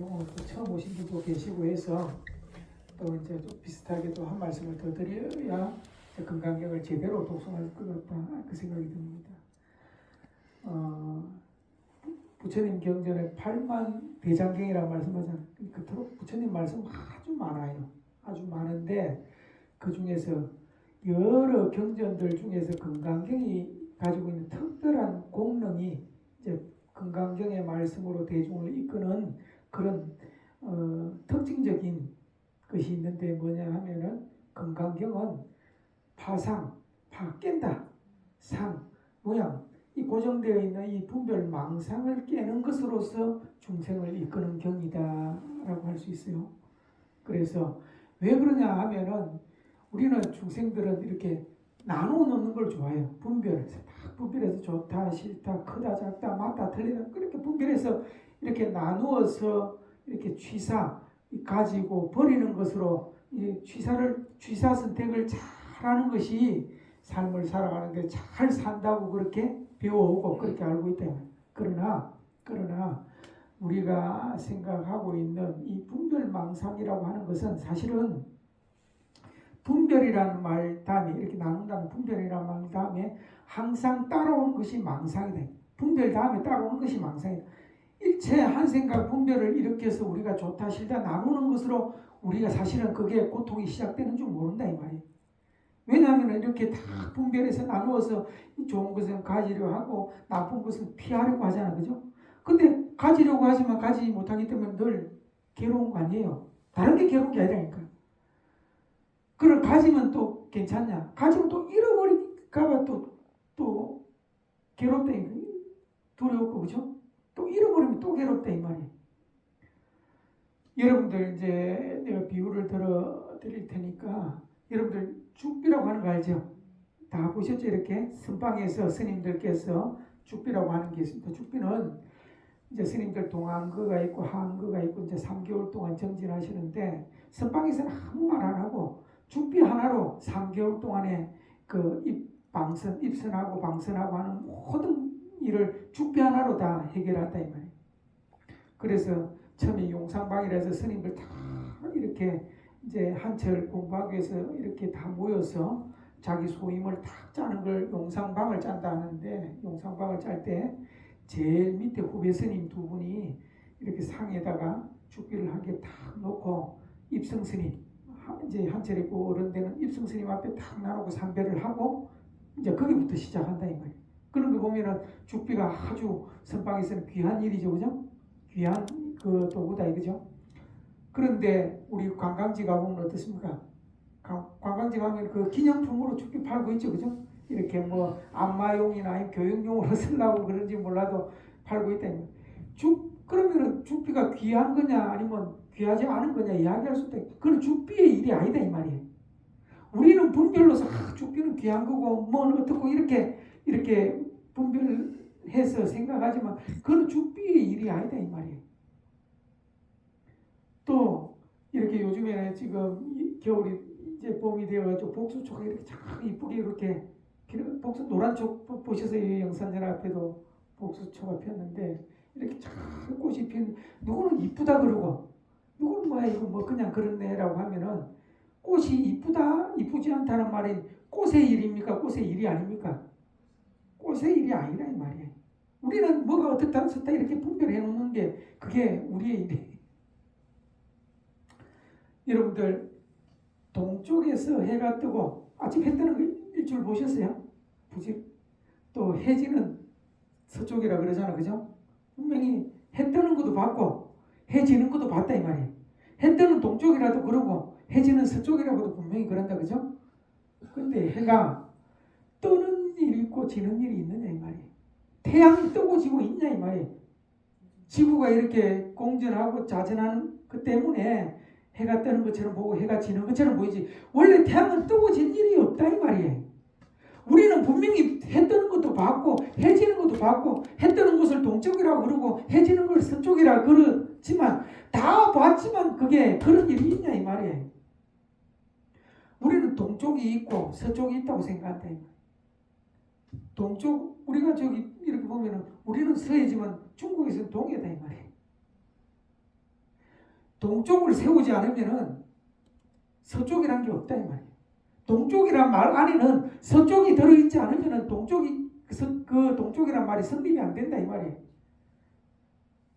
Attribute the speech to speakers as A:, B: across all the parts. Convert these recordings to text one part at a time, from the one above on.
A: 오늘 또 처음 오신 분도 계시고 해서 또 이제 좀 비슷하게 또 한 말씀을 더 드려야 건강경을 제대로 독송할 것 같다 그 생각이 듭니다. 부처님 경전에 8만 대장경이라고 말씀하잖아요. 그토록 부처님 말씀 아주 많아요. 아주 많은데 그 중에서 여러 경전들 중에서 건강경이 가지고 있는 특별한功能이 이제 건강경의 말씀으로 대중을 이끄는 그런 특징적인 것이 있는데 뭐냐 하면은 건강경은 파상, 깬다, 상, 모양 이 고정되어 있는 이 분별 망상을 깨는 것으로서 중생을 이끄는 경이다라고 할 수 있어요. 그래서 왜 그러냐 하면은 우리는 중생들은 이렇게 나누어 놓는 걸 좋아해요. 분별해서 딱 분별해서 좋다, 싫다, 크다, 작다, 맞다, 틀리다 그렇게 분별해서 이렇게 나누어서 이렇게 취사 가지고 버리는 것으로 이 취사 선택을 잘하는 것이 삶을 살아가는데 잘 산다고 그렇게 배워오고 그렇게 알고 있다. 그러나 우리가 생각하고 있는 이 분별망상이라고 하는 것은 사실은 분별이라는 말 다음에 이렇게 나눈다는 분별이라는 말 다음에 항상 따라오는 것이 망상이다. 분별 다음에 따라오는 것이 망상이다. 일체 한 생각 분별을 일으켜서 우리가 좋다 싫다 나누는 것으로 우리가 사실은 그게 고통이 시작되는 줄 모른다 이 말이에요. 왜냐하면 이렇게 다 분별해서 나누어서 좋은 것은 가지려 하고 나쁜 것은 피하려고 하잖아, 그죠? 근데 가지려고 하지만 가지지 못하기 때문에 늘 괴로운 거 아니에요. 다른 게 괴로운 게 아니라니까. 그걸 가지면 또 괜찮냐? 가지면 또 잃어버릴까봐 또 괴롭다, 두려웠고, 그죠? 또 잃어버리면 또 괴롭다, 이 말이에요. 여러분들 이제 내가 비유를 드릴 테니까 여러분들 죽비라고 하는 거 알죠? 다 보셨죠? 이렇게 선방에서 스님들께서 죽비라고 하는 게 있습니다. 죽비는 이제 스님들 동안거가 있고 하안거가 있고 이제 3개월 동안 정진하시는데 선방에서는 아무 말 안 하고 죽비 하나로 3개월 동안에 그 입선하고 방선하고 하는 모든 일을 죽비 하나로 다 해결한다 이 말이에요. 그래서 처음에 용상방이라서 스님들 다 이렇게 이제 한철 공부하기 위해서 이렇게 다 모여서 자기 소임을 탁 짜는 걸 용상방을 짠다 하는데 용상방을 짤 때 제일 밑에 후배 스님 두 분이 이렇게 상에다가 죽비를 한 개 탁 놓고 입성 스님 이제 한철에 그 어른되는 입성 스님 앞에 탁 나누고 삼배를 하고 이제 거기부터 시작한다 이 말이에요. 그런 거 보면은 죽비가 아주 선방에서는 귀한 일이죠, 그죠? 귀한 그 도구다 이거죠. 그런데 우리 관광지 가보면 어떻습니까? 관광지 가면 그 기념품으로 죽비 팔고 있죠, 그죠? 이렇게 뭐 안마용이나 교육용으로 쓰려고 그런지 몰라도 팔고 있다. 그러면은 죽비가 귀한 거냐 아니면 귀하지 않은 거냐 이야기할 수 있다. 그건 죽비의 일이 아니다 이 말이에요. 우리는 분별로서 죽비는 귀한 거고 뭐 어떻고 이렇게 분별해서 생각하지만 그건 죽비의 일이 아니다 이 말이에요. 또 이렇게 요즘에 지금 겨울이 이제 봄이 되어가지고 복수초가 이렇게 참 이쁘게 이렇게 복수 노란초 보셔서 영산전 앞에도 복수초가 폈는데 이렇게 참 꽃이 핀 누구는 이쁘다 그러고 누구는 뭐야 이거 뭐 그냥 그렇네라고 하면은 꽃이 이쁘다 이쁘지 않다는 말이 꽃의 일입니까? 꽃의 일이 아닙니까? 꽃의 일이 아니라 이 말이에요. 우리는 뭐가 어떻다 어떻다 이렇게 분별해 놓는 게 그게 우리의 일이에요. 여러분들 동쪽에서 해가 뜨고 아침 해 뜨는 거 일출 보셨어요? 또 해지는 서쪽이라 그러잖아, 그죠? 분명히 해 뜨는 것도 봤고 해 지는 것도 봤다 이 말이에요. 해 뜨는 동쪽이라도 그러고 해 지는 서쪽이라고도 분명히 그런다, 그죠? 근데 해가 뜨는 일이 있고 지는 일이 있느냐 이 말이에요. 태양이 뜨고 지고 있냐 이 말이에요. 지구가 이렇게 공전하고 자전하는 그 때문에 해가 뜨는 것처럼 보고 해가 지는 것처럼 보이지 원래 태양은 뜨고 진 일이 없다 이 말이에요. 우리는 분명히 해 뜨는 것도 봤고 해 지는 것도 봤고 해 뜨는 것을 동쪽이라고 그러고 해 지는 걸 서쪽이라고 그러지만 다 봤지만 그게 그런 일이 있냐 이 말이에요. 우리는 동쪽이 있고 서쪽이 있다고 생각한다 이 말이에요. 동쪽 우리가 저기 이렇게 보면은 우리는 서해지만 중국에서는 동해다 이 말이에요. 동쪽을 세우지 않으면은 서쪽이란 게 없다 이 말이에요. 동쪽이란 말 안에는 서쪽이 들어있지 않으면은 그 동쪽이란 말이 성립이 안 된다 이 말이에요.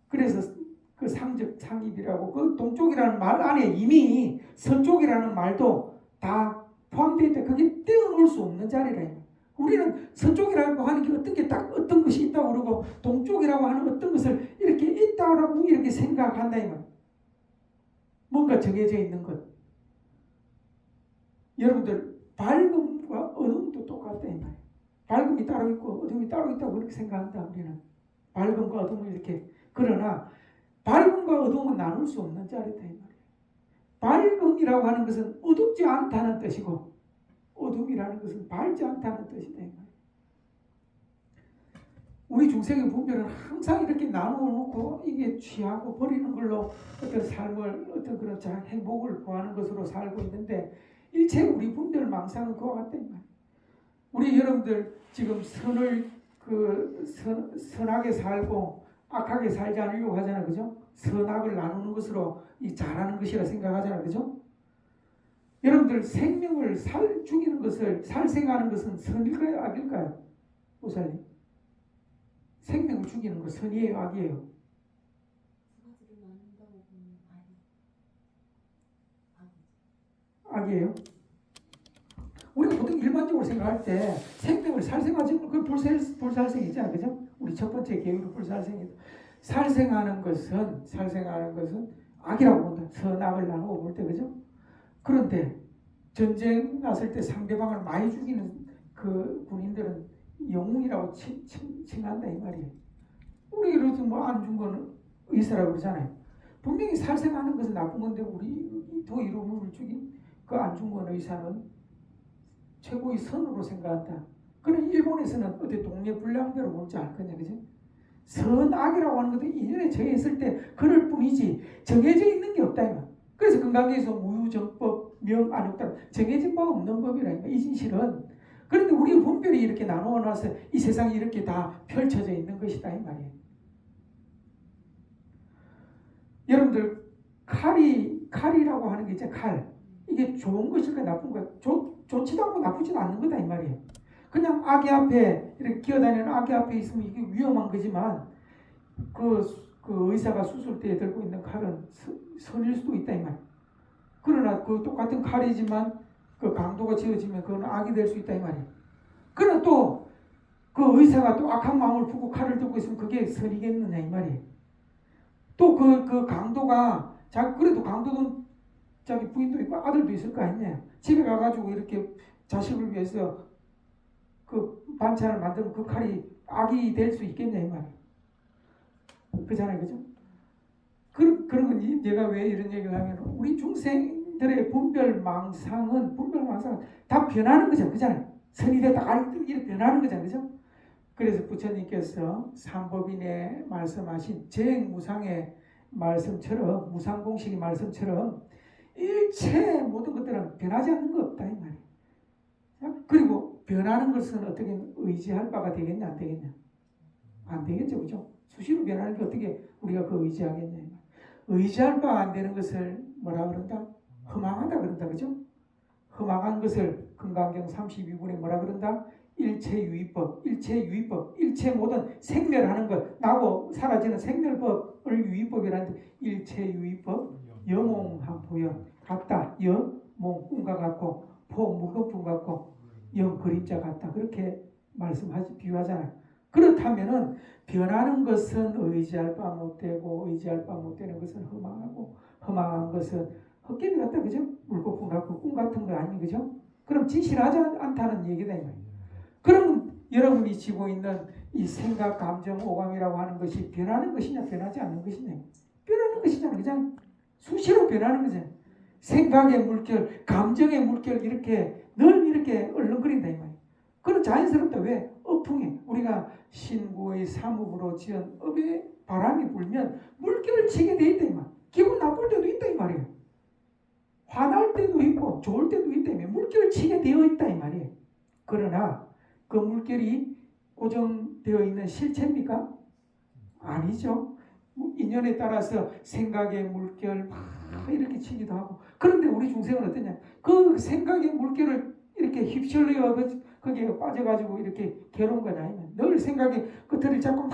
A: 그래서 그 상적 상입이라고 그 동쪽이라는 말 안에 이미 서쪽이라는 말도 다 포함되어 있다. 그게 떼어놓을 수 없는 자리라. 우리는 서쪽이라고 하는 게 어떤 게 딱 어떤 것이 있다고 그러고 동쪽이라고 하는 어떤 것을 이렇게 있다고 이렇게 생각한다 이 말. 뭔가 정해져 있는 것. 여러분들 밝음과 어둠도 똑같다 이 말이에요. 밝음이 따로 있고 어둠이 따로 있다고 그렇게 생각한다 우리는. 밝음과 어둠을 이렇게. 그러나 밝음과 어둠은 나눌 수 없는 자리다 이 말이에요. 밝음이라고 하는 것은 어둡지 않다는 뜻이고 어둠이라는 것은 밝지 않다는 뜻이다 이 말이에요. 우리 중생의 분별은 항상 이렇게 나누어 놓고 이게 취하고 버리는 걸로 어떤 삶을 어떤 그런 행복을 구하는 것으로 살고 있는데 일체 우리 분별 망상은 그와 같다 이 말이에요. 우리 여러분들 지금 선하게 살고 악하게 살지 않으려고 하잖아요. 그죠? 선악을 나누는 것으로 이 잘하는 것이라 생각하잖아요. 그죠? 여러분들 생명을 죽이는 것을 살생하는 것은 선일까요? 악일까요? 보살님. 생명을 죽이는 것 선이에요? 악이에요? 악이에요? 우리가 보통 일반적으로 생각할 때 생명을 살생하지 그 불살생이잖아요. 그죠? 우리 첫 번째 계획으로 불살생이다. 살생하는 것은 악이라고 본다. 선악을 나누어 볼 때 그죠? 그런데 전쟁 났을 때 상대방을 많이 죽이는 그 군인들은 영웅이라고 칭한다 이 말이에요. 우리 이러지 안 준 거는 의사라고 그러잖아요. 분명히 살생하는 것은 나쁜 건데 우리 더 이름을 죽인 그 안 준 건 의사는 최고의 선으로 생각한다. 그런 일본에서는 어떻게 동네불량대로 볼지 알 거냐, 그죠? 선악이라고 하는 것도 인연에 정해있을 때 그럴 뿐이지 정해져 있는 게 없다 이거. 그래서 건강계에서 무유정법, 명안욕다 정해진 바 없는 법이라니까 이 진실은. 그런데 우리의 분별이 이렇게 나누어 놔서 이 세상이 이렇게 다 펼쳐져 있는 것이다 이 말이에요. 여러분들 칼이라고 하는 게 이제 칼. 이게 좋은 것일까 나쁜 것? 좋지도 않고 나쁘지도 않는 거다 이 말이에요. 그냥 아기 앞에 이렇게 기어다니는 아기 앞에 있으면 이게 위험한 거지만 그 의사가 수술대에 들고 있는 칼은 선일 수도 있다 이 말. 그러나 그 똑같은 칼이지만 그 강도가 지어지면 그건 악이 될 수 있다 이 말이에요. 그러나 또 그 의사가 또 악한 마음을 품고 칼을 들고 있으면 그게 선이겠느냐 이 말이에요. 또 그 강도가 그래도 강도는 자기 부인도 있고 아들도 있을 거 아니냐. 집에 가가지고 이렇게 자식을 위해서 그 반찬을 만들면 그 칼이 악이 될 수 있겠냐 이 말이에요. 그잖아요, 그죠? 그런 건 내가 왜 이런 얘기를 하면 우리 중생들의 분별망상은 다 변하는 거죠, 그잖아요. 선이 됐다 이렇게 변하는 거잖아요, 그죠? 그래서 부처님께서 삼법인에 말씀하신 재행무상의 말씀처럼 무상공식의 말씀처럼 일체 모든 것들은 변하지 않는 거 없다 이 말이에요. 그리고 변하는 것은 어떻게 의지할 바가 되겠냐 안 되겠냐? 안 되겠죠, 그죠? 수시로 변하는 게 어떻게 우리가 그 의지하겠냐? 의지할 바가 안 되는 것을 뭐라 그런다? 허망하다 그런다, 그죠? 허망한 것을 금강경 32분에 뭐라 그런다? 일체유의법, 일체 모든 생멸하는 것, 나고 사라지는 생멸법을 유의법이라는데 일체유의법, 영몽한포연 같다. 영몽 꿈과 같고 포 무거움 같고 영 그림자 같다. 그렇게 비유하잖아요. 그렇다면은 변하는 것은 의지할 바 못되고 의지할 바 못되는 것은 허망하고 허망한 것은 헛개비 같다, 그죠? 물거품 같고 꿈 같은 거 아니, 그죠? 그럼 진실하지 않다는 얘기다 이 말이에요. 그럼 여러분이 지고 있는 이 생각, 감정, 오감이라고 하는 것이 변하는 것이냐 변하지 않는 것이냐? 변하는 것이잖아요, 그죠? 수시로 변하는 거죠. 생각의 물결, 감정의 물결 이렇게 늘 이렇게 얼렁거린다 이 말이에요. 그건 자연스럽다. 왜? 업풍에 우리가 신구의 삼업으로 지은 업에 바람이 불면 물결을 치게 돼 있다 이 말. 기분 나쁠 때도 있다 이 말이에요. 화날 때도 있고 좋을 때도 있다 이 말. 물결을 치게 되어 있다 이 말이에요. 그러나 그 물결이 고정되어 있는 실체입니까? 아니죠. 인연에 따라서 생각의 물결 막 이렇게 치기도 하고. 그런데 우리 중생은 어떠냐? 그 생각의 물결을 이렇게 휩쓸려 거기에 빠져가지고 이렇게 괴로운 건 아니냐? 늘 생각의 끝을 잡고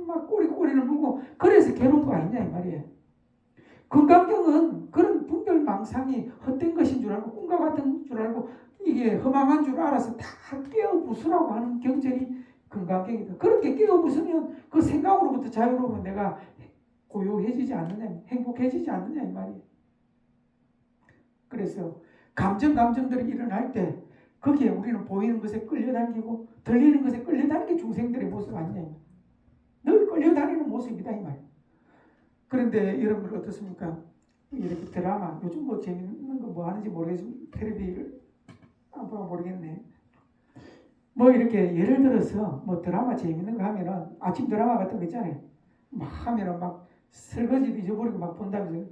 A: 막 꼬리를 물고 그래서 괴로운 거 아니냐 이 말이에요. 건강경은 그런 분별망상이 헛된 것인 줄 알고 꿈과 같은 줄 알고 이게 허망한 줄 알아서 다 깨어 부수라고 하는 경전이 건강경이다. 그렇게 깨어 부수면 그 생각으로부터 자유로우면 내가 고요해지지 않느냐, 행복해지지 않느냐 이 말이에요. 그래서 감정들이 일어날 때 거기에 우리는 보이는 것에 끌려다니고 들리는 것에 끌려다니는 게 중생들의 모습 아니냐. 늘 끌려다니는 모습이다 이 말이에요. 그런데 여러분들 어떻습니까? 이렇게 드라마 요즘 뭐 재밌는 거 뭐 하는지 모르겠지만 텔레비를 안 보면 모르겠네. 뭐 이렇게 예를 들어서 뭐 드라마 재밌는 거 하면은 아침 드라마 같은 거 있잖아요. 막 하면은 막 설거지도 잊어버리고 막 본다면서요.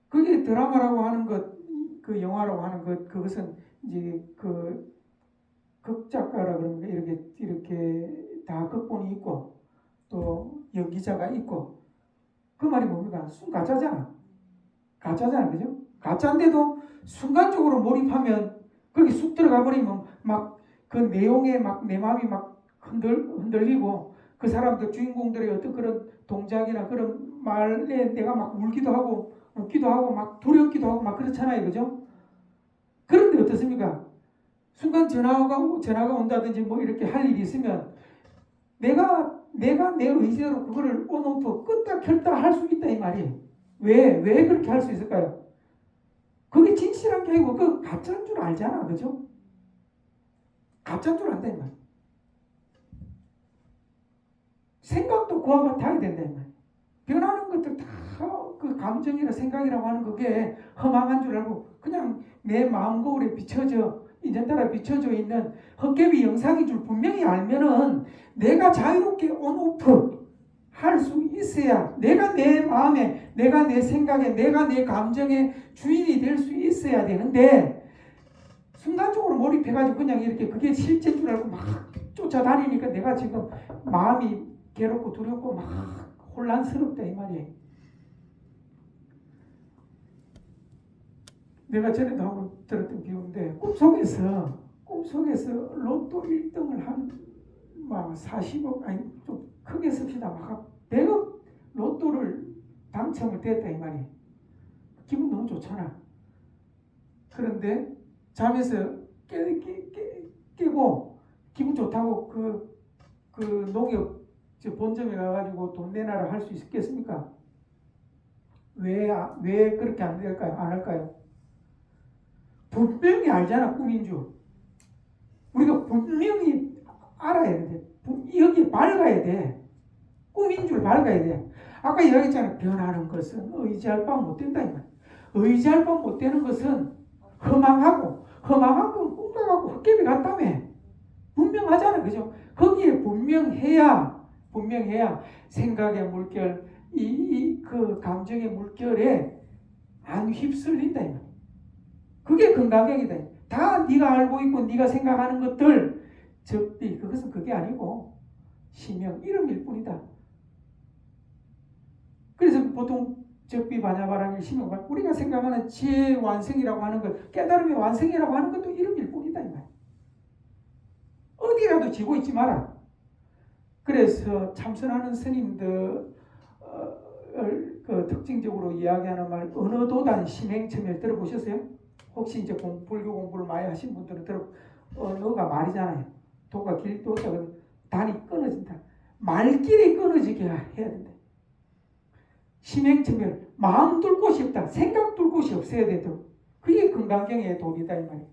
A: 그게 드라마라고 하는 것, 그 영화라고 하는 것, 그것은 이제 그 극작가라 그러는 거 이렇게 다 극본이 있고 또 연기자가 있고 그 말이 뭡니까? 가짜잖아. 그죠? 가짜인데도 순간적으로 몰입하면 거기 쑥 들어가 버리면 막 그 내용에 막 내 마음이 막 흔들리고 그 사람들 주인공들의 어떤 그런 동작이나 그런 말에 내가 막 울기도 하고 웃기도 하고 막 두렵기도 하고 막 그렇잖아요. 그죠? 그런데 어떻습니까? 순간 전화가 온다든지 뭐 이렇게 할 일이 있으면 내가 내 의지대로 그거를 온오프 껐다 켰다 할 수 있다 이 말이에요. 왜 그렇게 할 수 있을까요? 그게 진실한 게 아니고 그 가짜인 줄 알잖아. 그죠? 가짜인 줄 안다 이 말이에요. 생각도 그와 같아야 된다 이 말이에요. 변하는 것들 다 그 감정이나 생각이라고 하는 그게 허망한 줄 알고 그냥 내 마음 거울에 비춰져 인연따라 비춰져 있는 헛개비 영상인 줄 분명히 알면은 내가 자유롭게 온오프 할 수 있어야 내가 내 마음에 내가 내 생각에 내가 내 감정의 주인이 될 수 있어야 되는데 순간적으로 몰입해가지고 그냥 이렇게 그게 실제인 줄 알고 막 쫓아다니니까 내가 지금 마음이 괴롭고 두렵고 막 혼란스럽다 이 말이에요. 내가 전에도 한번 들었던 비유인데 꿈속에서 로또 1등을 막 40억 아니 좀 크게 씁시다 막 100억 로또를 당첨을 됐다 이 말이에요. 기분 너무 좋잖아. 그런데 잠에서 깨고 기분 좋다고 그 농협 본점에 가가지고 돈 내놔라 할 수 있겠습니까? 왜 그렇게 안 될까요? 안 할까요? 분명히 알잖아 꿈인 줄. 우리가 분명히 알아야 돼. 여기에 밝아야 돼. 꿈인 줄 밝아야 돼. 아까 이야기했잖아. 변하는 것은 의지할 바 못 된다. 의지할 바 못 되는 것은 허망하고 꿈과 같고 헛개비 같다며. 분명하잖아. 그죠? 거기에 분명해야 생각의 물결, 그 감정의 물결에 안 휩쓸린다. 그게 건강경이다. 다 네가 알고 있고 네가 생각하는 것들 접비 그것은 그게 아니고 시명 이름일 뿐이다. 그래서 보통 접비 반야바라밀 시명 우리가 생각하는 지혜 완성이라고 하는 것 깨달음의 완성이라고 하는 것도 이름일 뿐이다 이 말. 어디라도 지고 있지 마라. 그래서 참선하는 스님들 그 특징적으로 이야기하는 말 언어도단 심행첨열 들어보셨어요? 혹시 이제 불교 공부를 많이 하신 분들은 언어가 말이잖아요. 도가 길도자 단이 끊어진다. 말길이 끊어지게 해야 된다. 심행첨열 마음 둘 곳이 없다. 생각 둘 곳이 없어야 되도록. 그게 건강경의 도리다 이 말이에요.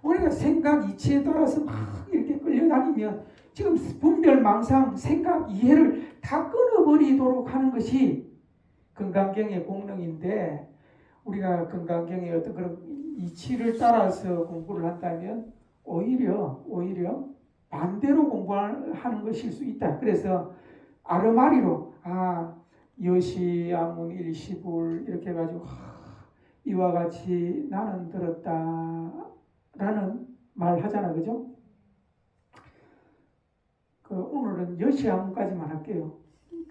A: 우리가 생각 이치에 따라서 막 이렇게 끌려다니면 지금 분별 망상 생각 이해를 다 끊어버리도록 하는 것이 건강경의功能인데 우리가 건강경의 어떤 그런 이치를 따라서 공부를 한다면 오히려 반대로 공부하는 것일 수 있다. 그래서 아르마리로 여시 아문 일시불 이렇게 해가지고 이와 같이 나는 들었다 라는 말 하잖아. 그죠? 오늘은 여시 아문까지만 할게요.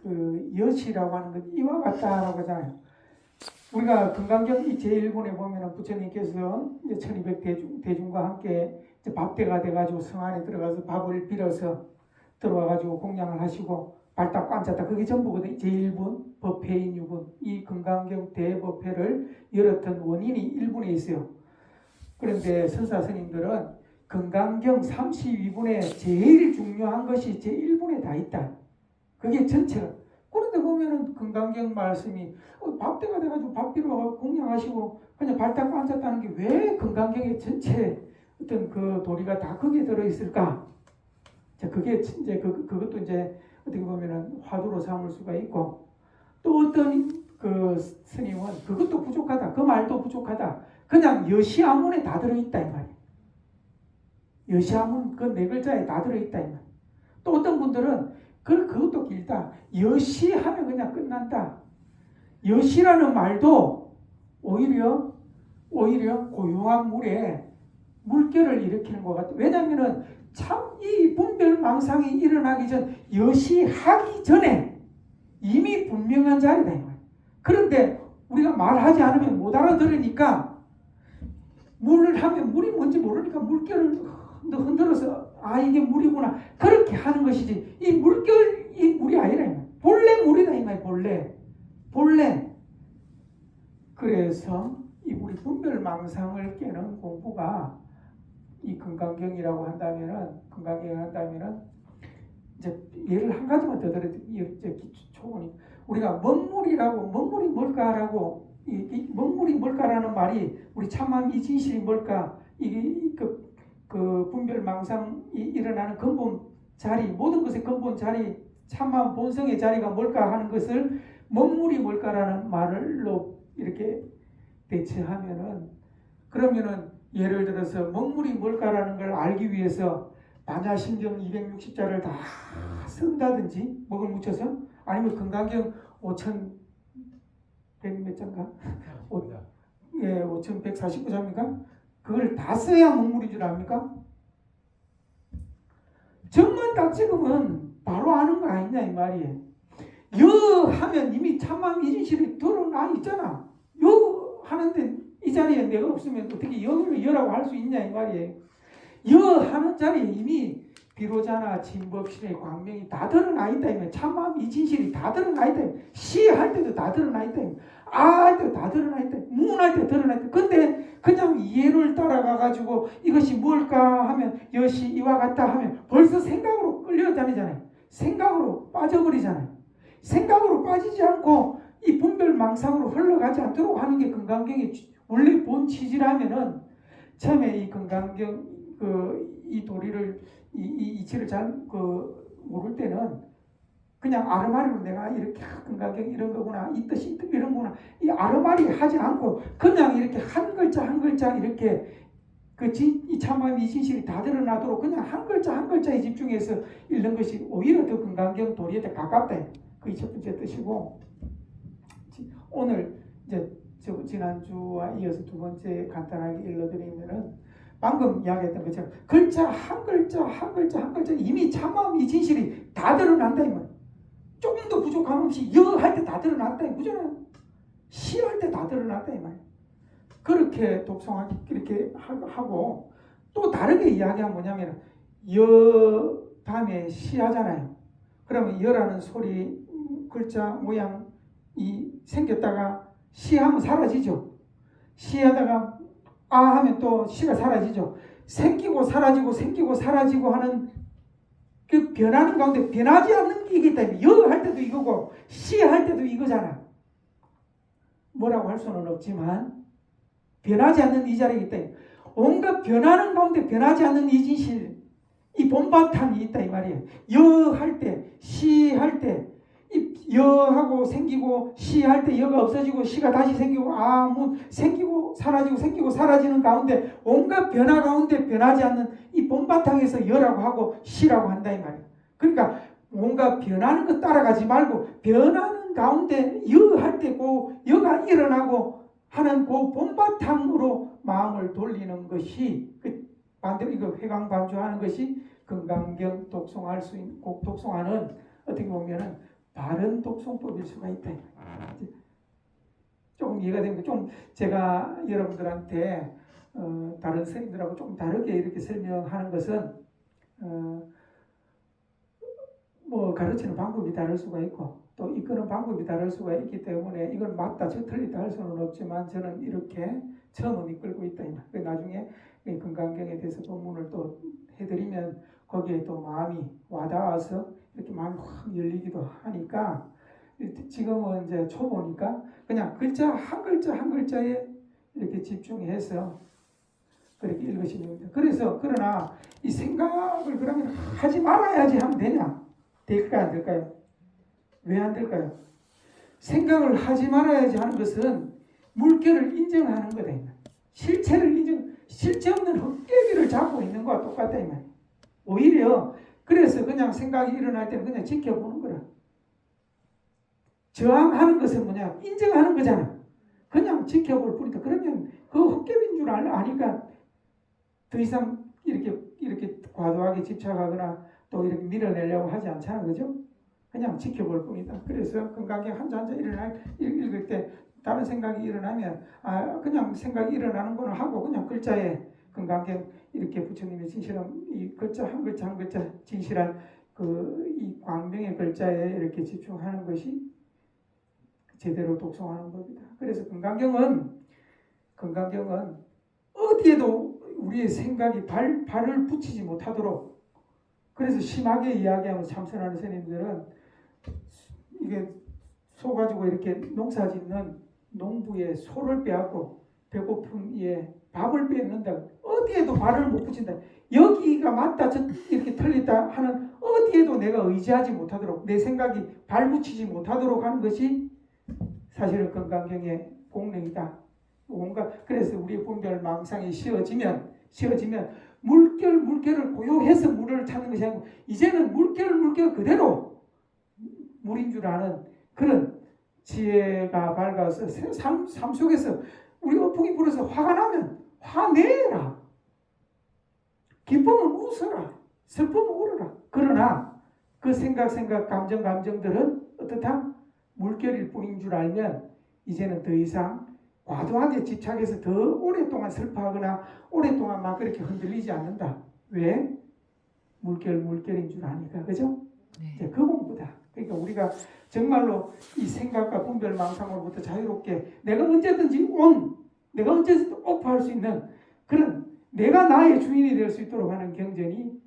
A: 그 여시라고 하는 것 이와 같다라고 하잖아요. 우리가 금강경 제1권에 보면은 부처님께서 이제 1200 대중과 함께 이제 밥대가 돼가지고 성 안에 들어가서 밥을 빌어서 들어와가지고 공양을 하시고 발닦고 앉았다. 그게 전부거든요. 제1분, 법회인 6분. 이 금강경 대법회를 열었던 원인이 1분에 있어요. 그런데 선사 스님들은 금강경 32분에 제일 중요한 것이 제1분에 다 있다. 그게 전체가. 그런데 보면은 금강경 말씀이 밥때가 돼가지고 밥 비로 공양하시고 그냥 발 닦고 앉았다는 게 왜 금강경의 전체 어떤 그 도리가 다 거기에 들어있을까? 자, 그게 이제 그것도 이제 어떻게 보면은 화두로 삼을 수가 있고 또 어떤 그 스님은 그것도 부족하다. 그 말도 부족하다. 그냥 여시아문에 다 들어있다 이 말이에요. 여시아문 그 네 글자에 다 들어있다 이 말이에요. 또 어떤 분들은 그것도 길다. 여시하면 그냥 끝난다. 여시라는 말도 오히려 고요한 물에 물결을 일으키는 것 같아요. 왜냐하면은 참 이 분별망상이 일어나기 전 여시하기 전에 이미 분명한 자리다 이 말이에요. 그런데 우리가 말하지 않으면 못 알아들으니까 물을 하면 물이 뭔지 모르니까 물결을 흔들어서 아 이게 물이구나 그렇게 하는 것이지 이 물결이 물이 아니라 본래 물이다 이 말이에요. 본래. 그래서 이 우리 분별망상을 깨는 공부가 이 금강경이라고 한다면은 이제 예를 한 가지만 더 들어도 이제 초보니 우리가 먹물이 뭘까라고 이 먹물이 뭘까라는 말이 우리 참맘 이 진실이 뭘까 이게 그 분별망상이 일어나는 근본 자리 모든 것의 근본 자리 참맘 본성의 자리가 뭘까 하는 것을 먹물이 뭘까라는 말로 이렇게 대체하면은 그러면은 예를 들어서 먹물이 뭘까라는 걸 알기 위해서 반야심경 260자를 다 쓴다든지 먹을 묻혀서 아니면 금강경 5100 몇 자인가? 5149자입니까? 그걸 다 써야 먹물인 줄 압니까? 정만 딱 찍으면 바로 아는 거 아니냐 이 말이에요. 여 하면 이미 참맘 이진실이 드러나 있잖아. 여 하는데 이 자리에 내가 없으면 어떻게 여라고 할 수 있냐 이 말이에요. 여 하는 자리에 이미 비로자나 진법신의 광명이 다 드러나 있다. 참맘 이 진실이 다 드러나 있다. 시할 때도 다 드러나 있다. 할 때도 다 드러나 있다. 문할 때 드러나 있다. 근데 그냥 예를 따라가가지고 이것이 뭘까 하면 여시 이와 같다 하면 벌써 생각으로 끌려다니잖아요. 생각으로 빠져버리잖아요. 생각으로 빠지지 않고 이 분별망상으로 흘러가지 않도록 하는 게 금강경의 원래 본 취지라면은 처음에 이 금강경 이 도리를 이 이치를 잘 모를 때는 그냥 아르마리로 내가 이렇게 금강경 이런 거구나 이 뜻이 이런 거구나 이 아르마리 하지 않고 그냥 이렇게 한 글자 한 글자 이렇게 이 참맘 이 진실이 다 드러나도록 그냥 한 글자에 집중해서 읽는 것이 오히려 더 금강경 도리에 더 가깝다. 그게 첫 번째 뜻이고 오늘 이제 지난주와 이어서 두 번째 간단하게 읽어드리면은 방금 이야기했던 것처럼 글자 한 글자 이미 참마음 이 진실이 다 드러난다 이 말. 조금 더 부족함 없이 여 할 때 다 드러났다 이 그잖아요. 시 할 때 다 드러났다 이 말. 그렇게 독송하기 그렇게 하고 또 다르게 이야기하면 뭐냐면 여 다음에 시 하잖아요. 그러면 여라는 소리 글자 모양이 생겼다가 시하면 사라지죠. 시하다가 하면 또 시가 사라지죠. 생기고 사라지고 하는 그 변하는 가운데 변하지 않는 게 이기 때문에 여 할 때도 이거고 시 할 때도 이거잖아. 뭐라고 할 수는 없지만 변하지 않는 이 자리이기 때문에 온갖 변하는 가운데 변하지 않는 이 진실 이 본바탕이 있다 이 말이에요. 여 할 때 시 할 때 여하고 생기고 시할 때 여가 없어지고 시가 다시 생기고 생기고 사라지는 가운데 온갖 변화 가운데 변하지 않는 이 본바탕에서 여라고 하고 시라고 한다 이 말이에요. 그러니까 뭔가 변하는 것 따라가지 말고 변하는 가운데 여 할 때 그 여가 일어나고 하는 그 본바탕으로 마음을 돌리는 것이 반대로 이거 회광반주하는 것이 금강경 독송할 수 있는 독송하는 어떻게 보면은 바른 독송법일 수가 있다. 조금 이해가 됩니다. 좀 제가 여러분들한테 다른 스님들하고 좀 다르게 이렇게 설명하는 것은 뭐 가르치는 방법이 다를 수가 있고 또 이끄는 방법이 다를 수가 있기 때문에 이걸 맞다 저 틀리다 할 수는 없지만 저는 이렇게 처음은 이끌고 있다. 나중에 건강경에 대해서 본문을 또 해드리면 거기에 또 마음이 와닿아서 이렇게 마음이 확 열리기도 하니까 지금은 이제 초보니까 그냥 글자 한 글자 한 글자에 이렇게 집중해서 그렇게 읽으시면 됩니다. 그러나 이 생각을 그러면 하지 말아야지 하면 되냐? 될까요? 안 될까요? 왜 안 될까요? 생각을 하지 말아야지 하는 것은 물결을 인정하는 거다. 실체를 실체 없는 헛개비를 잡고 있는 거와 똑같다. 이 말이에요. 오히려 그래서 그냥 생각이 일어날 때는 그냥 지켜보는 거라. 저항하는 것은 뭐냐? 인정하는 거잖아. 그냥 지켜볼 뿐이다. 그러면 그 헛개비인 줄 아니까 더 이상 이렇게 과도하게 집착하거나 또 이렇게 밀어내려고 하지 않잖아. 그죠? 그냥 지켜볼 뿐이다. 그래서 건강하게 한자 읽을 때 다른 생각이 일어나면 그냥 생각이 일어나는 거는 하고 그냥 글자에 건강하게 이렇게 부처님의 진실한 이 글자 한 글자 한 글자 진실한 이 광명의 글자에 이렇게 집중하는 것이 제대로 독송하는 법이다. 그래서 건강경은 어디에도 우리의 생각이 발을 붙이지 못하도록 그래서 심하게 이야기하면서 참선하는 스님들은 이게 소 가지고 이렇게 농사 짓는 농부의 소를 빼앗고 배고픈 이에 밥을 뺏는다. 어디에도 발을 못 붙인다. 여기가 맞다 이렇게 틀리다 하는 어디에도 내가 의지하지 못하도록 내 생각이 발 붙이지 못하도록 하는 것이 사실은 건강경의 공령이다. 그래서 우리의 분별 망상이 씌워지면 물결을 고요해서 물을 찾는 것이 아니고 이제는 물결 그대로 물인 줄 아는 그런 지혜가 밝아서 삶 속에서 우리 어풍이 불어서 화가 나면 화내라. 기쁨은 웃어라. 슬픔은 울어라. 그러나 그 감정들은 어떻다? 물결일 뿐인 줄 알면 이제는 더 이상 과도하게 집착해서 더 오랫동안 슬퍼하거나 오랫동안 막 그렇게 흔들리지 않는다. 왜? 물결인 줄 아니까. 그죠? 네. 그 공부다. 그러니까 우리가 정말로 이 생각과 분별 망상으로부터 자유롭게 내가 언제든지 오프할 수 있는 그런 내가 나의 주인이 될 수 있도록 하는 경전이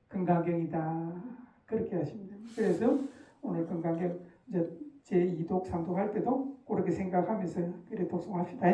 A: 건강경이다. 그렇게 하시면 됩니다. 그래서 오늘 건강경 제2독, 3독 할 때도 그렇게 생각하면서 그래 독송합시다.